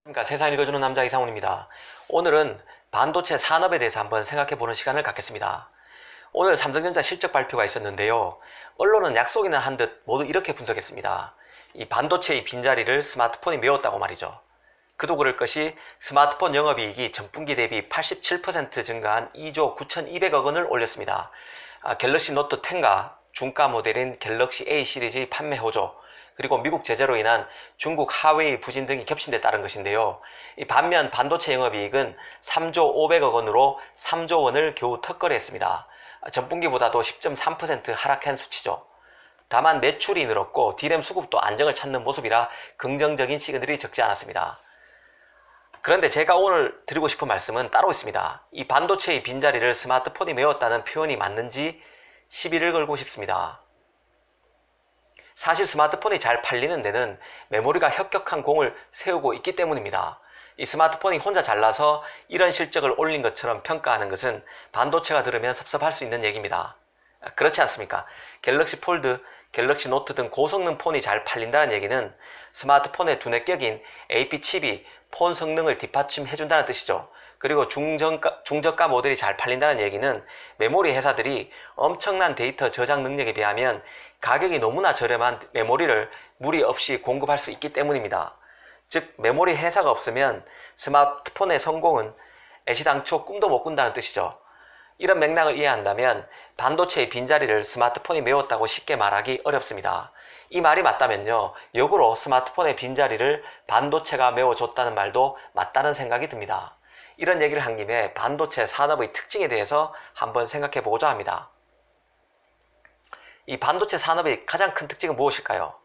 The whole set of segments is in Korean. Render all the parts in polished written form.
그러니까 세상을 읽어주는 남자 이상훈입니다. 오늘은 반도체 산업에 대해서 한번 생각해보는 시간을 갖겠습니다. 오늘 삼성전자 실적 발표가 있었는데요. 언론은 약속이나 한 듯 모두 이렇게 분석했습니다. 이 반도체의 빈자리를 스마트폰이 메웠다고 말이죠. 그도 그럴 것이 스마트폰 영업이익이 전분기 대비 87% 증가한 2조 9,200억 원을 올렸습니다. 갤럭시 노트 10과 중가 모델인 갤럭시 A 시리즈의 판매 호조, 그리고 미국 제재로 인한 중국 하웨이 부진 등이 겹친 데 따른 것인데요. 반면 반도체 영업이익은 3조 500억 원으로 3조 원을 겨우 턱걸이했습니다. 전분기보다도 10.3% 하락한 수치죠. 다만 매출이 늘었고 D램 수급도 안정을 찾는 모습이라 긍정적인 시그널이 적지 않았습니다. 그런데 제가 오늘 드리고 싶은 말씀은 따로 있습니다. 이 반도체의 빈자리를 스마트폰이 메웠다는 표현이 맞는지 시비를 걸고 싶습니다. 사실 스마트폰이 잘 팔리는 데는 메모리가 혁혁한 공을 세우고 있기 때문입니다. 이 스마트폰이 혼자 잘나서 이런 실적을 올린 것처럼 평가하는 것은 반도체가 들으면 섭섭할 수 있는 얘기입니다. 그렇지 않습니까? 갤럭시 폴드, 갤럭시 노트 등 고성능 폰이 잘 팔린다는 얘기는 스마트폰의 두뇌 격인 AP 칩이 폰 성능을 뒷받침해준다는 뜻이죠. 그리고 중저가 모델이 잘 팔린다는 얘기는 메모리 회사들이 엄청난 데이터 저장 능력에 비하면 가격이 너무나 저렴한 메모리를 무리 없이 공급할 수 있기 때문입니다. 즉 메모리 회사가 없으면 스마트폰의 성공은 애시당초 꿈도 못 꾼다는 뜻이죠. 이런 맥락을 이해한다면 반도체의 빈자리를 스마트폰이 메웠다고 쉽게 말하기 어렵습니다. 이 말이 맞다면요, 역으로 스마트폰의 빈자리를 반도체가 메워줬다는 말도 맞다는 생각이 듭니다. 이런 얘기를 한 김에 반도체 산업의 특징에 대해서 한번 생각해 보고자 합니다. 이 반도체 산업의 가장 큰 특징은 무엇일까요?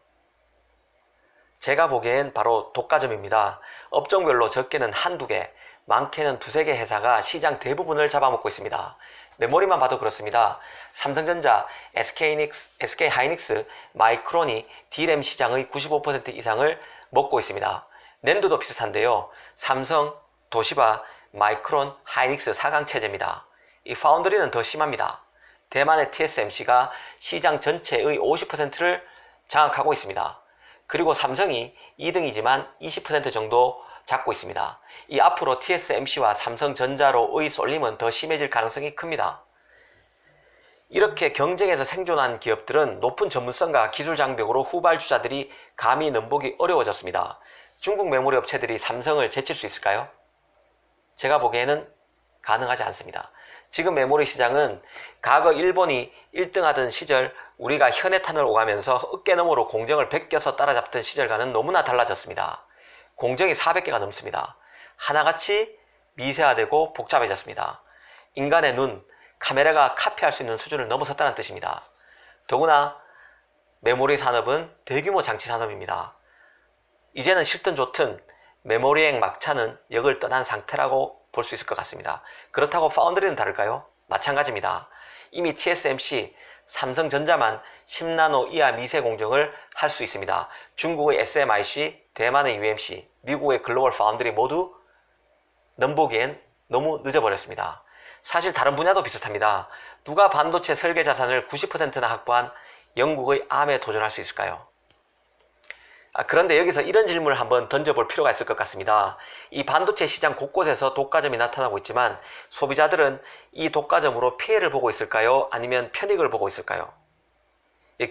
제가 보기엔 바로 독과점입니다. 업종별로 적게는 한두 개, 많게는 두세 개 회사가 시장 대부분을 잡아먹고 있습니다. 메모리만 봐도 그렇습니다. 삼성전자, SK하이닉스, 마이크론이 D램 시장의 95% 이상을 먹고 있습니다. 낸드도 비슷한데요. 삼성, 도시바, 마이크론, 하이닉스 4강 체제입니다. 이 파운드리는 더 심합니다. 대만의 TSMC가 시장 전체의 50%를 장악하고 있습니다. 그리고 삼성이 2등이지만 20% 정도 잡고 있습니다. 이 앞으로 TSMC와 삼성전자로의 쏠림은 더 심해질 가능성이 큽니다. 이렇게 경쟁에서 생존한 기업들은 높은 전문성과 기술 장벽으로 후발주자들이 감히 넘보기 어려워졌습니다. 중국 메모리 업체들이 삼성을 제칠 수 있을까요? 제가 보기에는 가능하지 않습니다. 지금 메모리 시장은 과거 일본이 1등하던 시절 우리가 현해탄을 오가면서 어깨너머로 공정을 베껴서 따라잡던 시절과는 너무나 달라졌습니다. 공정이 400개가 넘습니다. 하나같이 미세화되고 복잡해졌습니다. 인간의 눈, 카메라가 카피할 수 있는 수준을 넘어섰다는 뜻입니다. 더구나 메모리 산업은 대규모 장치 산업입니다. 이제는 싫든 좋든 메모리행 막차는 역을 떠난 상태라고 볼 수 있을 것 같습니다. 그렇다고 파운드리는 다를까요? 마찬가지입니다. 이미 TSMC, 삼성전자만 10나노 이하 미세 공정을 할 수 있습니다. 중국의 SMIC, 대만의 UMC, 미국의 글로벌 파운드리 모두 넘보기엔 너무 늦어버렸습니다. 사실 다른 분야도 비슷합니다. 누가 반도체 설계 자산을 90%나 확보한 영국의 암에 도전할 수 있을까요? 그런데 여기서 이런 질문을 한번 던져볼 필요가 있을 것 같습니다. 이 반도체 시장 곳곳에서 독과점이 나타나고 있지만 소비자들은 이 독과점으로 피해를 보고 있을까요? 아니면 편익을 보고 있을까요?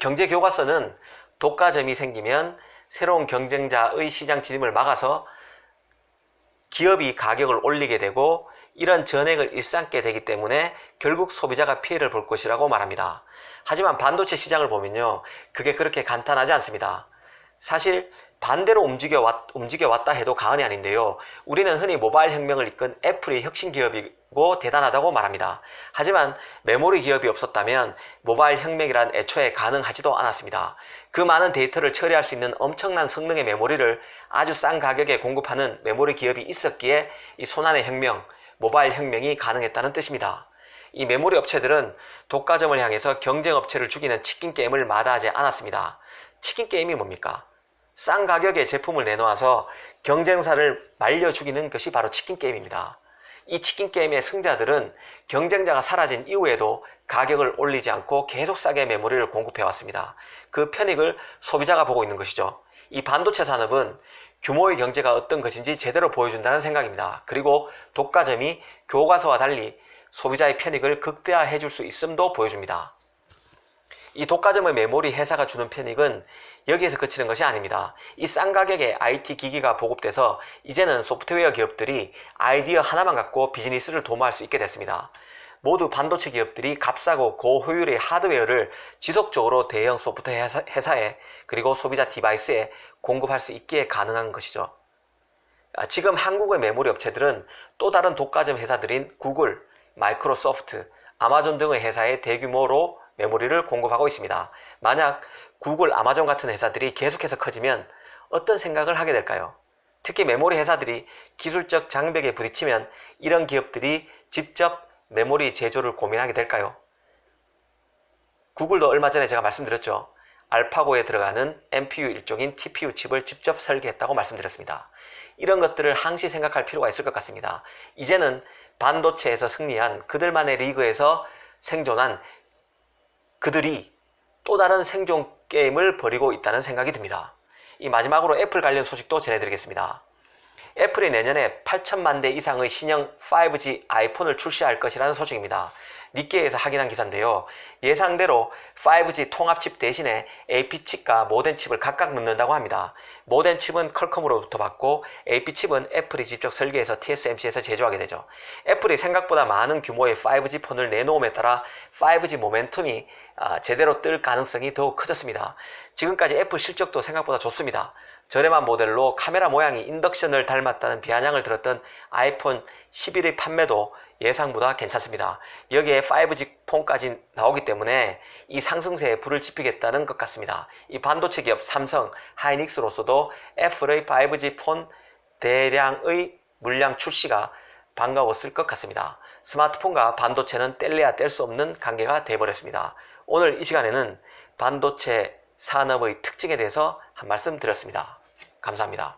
경제교과서는 독과점이 생기면 새로운 경쟁자의 시장 진입을 막아서 기업이 가격을 올리게 되고 이런 전액을 일삼게 되기 때문에 결국 소비자가 피해를 볼 것이라고 말합니다. 하지만 반도체 시장을 보면요, 그게 그렇게 간단하지 않습니다. 사실 반대로 움직여왔다 해도 과언이 아닌데요. 우리는 흔히 모바일 혁명을 이끈 애플이 혁신 기업이고 대단하다고 말합니다. 하지만 메모리 기업이 없었다면 모바일 혁명이란 애초에 가능하지도 않았습니다. 그 많은 데이터를 처리할 수 있는 엄청난 성능의 메모리를 아주 싼 가격에 공급하는 메모리 기업이 있었기에 이 손안의 혁명, 모바일 혁명이 가능했다는 뜻입니다. 이 메모리 업체들은 독과점을 향해서 경쟁 업체를 죽이는 치킨 게임을 마다하지 않았습니다. 치킨 게임이 뭡니까? 싼 가격에 제품을 내놓아서 경쟁사를 말려 죽이는 것이 바로 치킨 게임입니다. 이 치킨 게임의 승자들은 경쟁자가 사라진 이후에도 가격을 올리지 않고 계속 싸게 메모리를 공급해 왔습니다. 그 편익을 소비자가 보고 있는 것이죠. 이 반도체 산업은 규모의 경제가 어떤 것인지 제대로 보여준다는 생각입니다. 그리고 독과점이 교과서와 달리 소비자의 편익을 극대화해 줄 수 있음도 보여줍니다. 이 독과점의 메모리 회사가 주는 편익은 여기에서 그치는 것이 아닙니다. 이 싼 가격에 IT 기기가 보급돼서 이제는 소프트웨어 기업들이 아이디어 하나만 갖고 비즈니스를 도모할 수 있게 됐습니다. 모두 반도체 기업들이 값싸고 고효율의 하드웨어를 지속적으로 대형 소프트웨어 회사에 그리고 소비자 디바이스에 공급할 수 있게 가능한 것이죠. 지금 한국의 메모리 업체들은 또 다른 독과점 회사들인 구글, 마이크로소프트, 아마존 등의 회사에 대규모로 메모리를 공급하고 있습니다. 만약 구글, 아마존 같은 회사들이 계속해서 커지면 어떤 생각을 하게 될까요? 특히 메모리 회사들이 기술적 장벽에 부딪히면 이런 기업들이 직접 메모리 제조를 고민하게 될까요? 구글도 얼마 전에 제가 말씀드렸죠. 알파고에 들어가는 NPU 일종인 TPU 칩을 직접 설계했다고 말씀드렸습니다. 이런 것들을 항시 생각할 필요가 있을 것 같습니다. 이제는 반도체에서 승리한 그들만의 리그에서 생존한 그들이 또 다른 생존 게임을 벌이고 있다는 생각이 듭니다. 이 마지막으로 애플 관련 소식도 전해드리겠습니다. 애플이 내년에 8천만 대 이상의 신형 5G 아이폰을 출시할 것이라는 소식입니다. 니케이에서 확인한 기사인데요. 예상대로 5G 통합칩 대신에 AP칩과 모뎀칩을 각각 넣는다고 합니다. 모뎀칩은 퀄컴으로부터 받고 AP칩은 애플이 직접 설계해서 TSMC에서 제조하게 되죠. 애플이 생각보다 많은 규모의 5G 폰을 내놓음에 따라 5G 모멘텀이 제대로 뜰 가능성이 더욱 커졌습니다. 지금까지 애플 실적도 생각보다 좋습니다. 저렴한 모델로 카메라 모양이 인덕션을 닮았다는 비아냥을 들었던 아이폰 11의 판매도 예상보다 괜찮습니다. 여기에 5G 폰까지 나오기 때문에 이 상승세에 불을 지피겠다는 것 같습니다. 이 반도체 기업 삼성, 하이닉스로서도 애플의 5G 폰 대량의 물량 출시가 반가웠을 것 같습니다. 스마트폰과 반도체는 뗄래야 뗄 수 없는 관계가 되어버렸습니다. 오늘 이 시간에는 반도체 산업의 특징에 대해서 한 말씀 드렸습니다. 감사합니다.